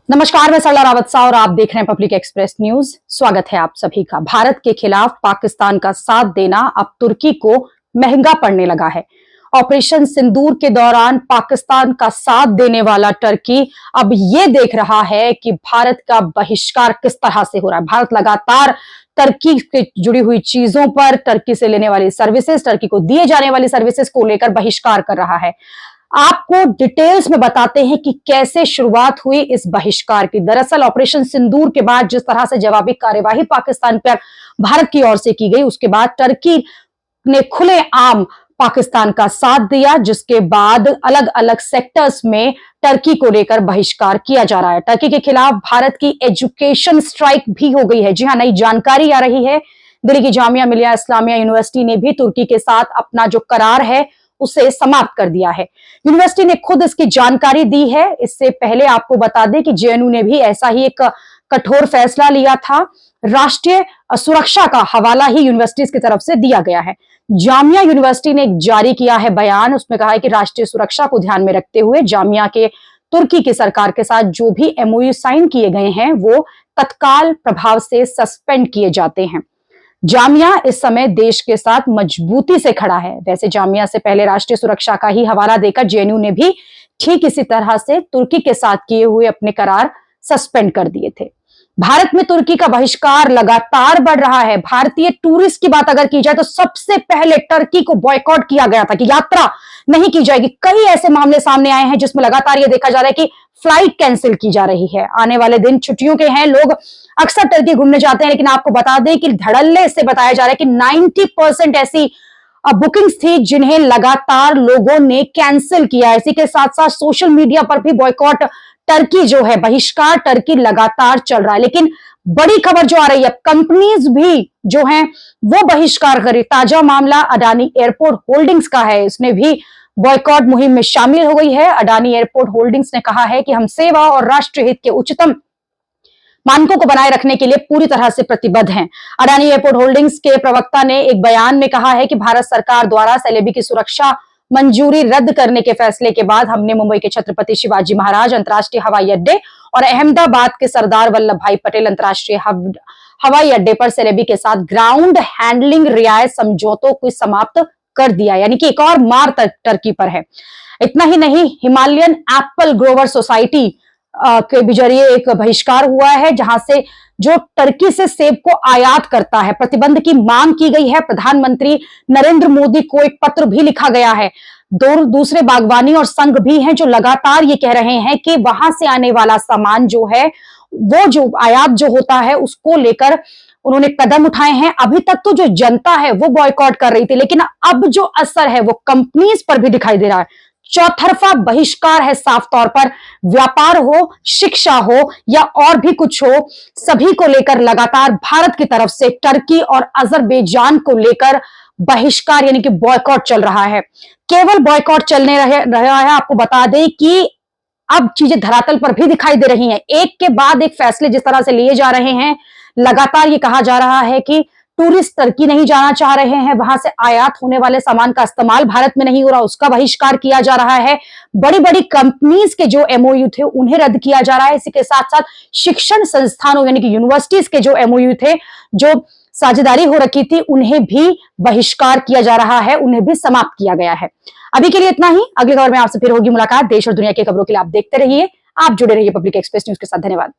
नमस्कार, मैं सरला रावत सा और आप देख रहे हैं पब्लिक एक्सप्रेस न्यूज। स्वागत है आप सभी का। भारत के खिलाफ पाकिस्तान का साथ देना अब तुर्की को महंगा पड़ने लगा है। ऑपरेशन सिंदूर के दौरान पाकिस्तान का साथ देने वाला टर्की अब ये देख रहा है कि भारत का बहिष्कार किस तरह से हो रहा है। भारत लगातार टर्की से जुड़ी हुई चीजों पर, टर्की से लेने वाली सर्विसेज, टर्की को दिए जाने वाली सर्विसेज को लेकर बहिष्कार कर रहा है। आपको डिटेल्स में बताते हैं कि कैसे शुरुआत हुई इस बहिष्कार की। दरअसल ऑपरेशन सिंदूर के बाद जिस तरह से जवाबी कार्यवाही पाकिस्तान पर भारत की ओर से की गई, उसके बाद टर्की ने खुलेआम पाकिस्तान का साथ दिया, जिसके बाद अलग अलग सेक्टर्स में टर्की को लेकर बहिष्कार किया जा रहा है। टर्की के खिलाफ भारत की एजुकेशन स्ट्राइक भी हो गई है। जी हां, नई जानकारी आ रही है। दिल्ली की जामिया मिलिया इस्लामिया यूनिवर्सिटी ने भी तुर्की के साथ अपना जो करार है उसे समाप्त कर दिया है। यूनिवर्सिटी ने खुद इसकी जानकारी दी है। इससे पहले आपको बता दें कि जेएनयू ने भी ऐसा ही एक कठोर फैसला लिया था। राष्ट्रीय सुरक्षा का हवाला ही यूनिवर्सिटीज की तरफ से दिया गया है। जामिया यूनिवर्सिटी ने जारी किया है बयान। उसमें कहा है कि राष्ट्रीय सुरक्षा को ध्यान में रखते हुए जामिया के तुर्की की सरकार के साथ जो भी एमओयू साइन किए गए हैं वो तत्काल प्रभाव से सस्पेंड किए जाते हैं। जामिया इस समय देश के साथ मजबूती से खड़ा है। वैसे जामिया से पहले राष्ट्रीय सुरक्षा का ही हवाला देकर जेएनयू ने भी ठीक इसी तरह से तुर्की के साथ किए हुए अपने करार सस्पेंड कर दिए थे। भारत में तुर्की का बहिष्कार लगातार बढ़ रहा है। भारतीय टूरिस्ट की बात अगर की जाए तो सबसे पहले टर्की को बॉयकॉट किया गया था कि यात्रा नहीं की जाएगी। कई ऐसे मामले सामने आए हैं जिसमें लगातार यह देखा जा रहा है कि फ्लाइट कैंसिल की जा रही है। आने वाले दिन छुट्टियों के हैं, लोग अक्सर टर्की घूमने जाते हैं, लेकिन आपको बता दें कि धड़ल्ले से बताया जा रहा है कि 90% ऐसी बुकिंग्स थी जिन्हें लगातार लोगों ने कैंसिल किया। इसी के साथ साथ सोशल मीडिया पर भी बॉयकॉट टर्की जो है, बहिष्कार टर्की लगातार चल रहा है। लेकिन बड़ी खबर जो आ रही है, कंपनीज भी जो हैं वो बहिष्कार करी। ताजा मामला अडानी एयरपोर्ट होल्डिंग्स का है। इसने भी बॉयकॉट मुहिम में शामिल हो गई है। अडानी एयरपोर्ट होल्डिंग्स ने कहा है कि हम सेवा और राष्ट्रीय हित के उच्चतम मानकों को बनाए रखने के लिए पूरी तरह से प्रतिबद्ध हैं। अडानी एयरपोर्ट होल्डिंग्स के प्रवक्ता ने एक बयान में कहा है कि भारत सरकार द्वारा सेलेबी की सुरक्षा मंजूरी रद्द करने के फैसले के बाद हमने मुंबई के छत्रपति शिवाजी महाराज अंतर्राष्ट्रीय हवाई अड्डे और अहमदाबाद के सरदार वल्लभ भाई पटेल अंतर्राष्ट्रीय हवाई अड्डे पर सेलेबी के साथ ग्राउंड हैंडलिंग रियायत समझौतों को समाप्त कर दिया। यानी कि एक और मार टर्की पर है। इतना ही नहीं, हिमालयन एप्पल ग्रोवर सोसाइटी के भी जरिए एक बहिष्कार हुआ है, जहां से जो टर्की से सेब को आयात करता है, प्रतिबंध की मांग की गई है। प्रधानमंत्री नरेंद्र मोदी को एक पत्र भी लिखा गया है। दूसरे बागवानी और संघ भी हैं जो लगातार ये कह रहे हैं कि वहां से आने वाला सामान जो है, वो जो आयात जो होता है उसको लेकर उन्होंने कदम उठाए हैं। अभी तक तो जो जनता है वो बॉयकॉट कर रही थी, लेकिन अब जो असर है वो कंपनीज पर भी दिखाई दे रहा है। चौतरफा बहिष्कार है। साफ तौर पर व्यापार हो, शिक्षा हो या और भी कुछ हो, सभी को लेकर लगातार भारत की तरफ से टर्की और अजरबैजान को लेकर बहिष्कार यानी कि बॉयकॉट चल रहा है। केवल बॉयकॉट चलने रहा है। आपको बता दें कि अब चीजें धरातल पर भी दिखाई दे रही हैं। एक के बाद एक फैसले जिस तरह से लिए जा रहे हैं, लगातार ये कहा जा रहा है कि टूरिस्ट टर्की नहीं जाना चाह रहे हैं, वहां से आयात होने वाले सामान का इस्तेमाल भारत में नहीं हो रहा, उसका बहिष्कार किया जा रहा है। बड़ी बड़ी कंपनीज के जो एमओयू थे उन्हें रद्द किया जा रहा है। इसी के साथ साथ शिक्षण संस्थानों यानी कि यूनिवर्सिटीज के जो एमओयू थे, जो साझेदारी हो रखी थी, उन्हें भी बहिष्कार किया जा रहा है, उन्हें भी समाप्त किया गया है। अभी के लिए इतना ही। अगली खबर में आपसे फिर होगी मुलाकात। देश और दुनिया की खबरों के लिए आप देखते रहिए, आप जुड़े रहिए पब्लिक एक्सप्रेस न्यूज के साथ। धन्यवाद।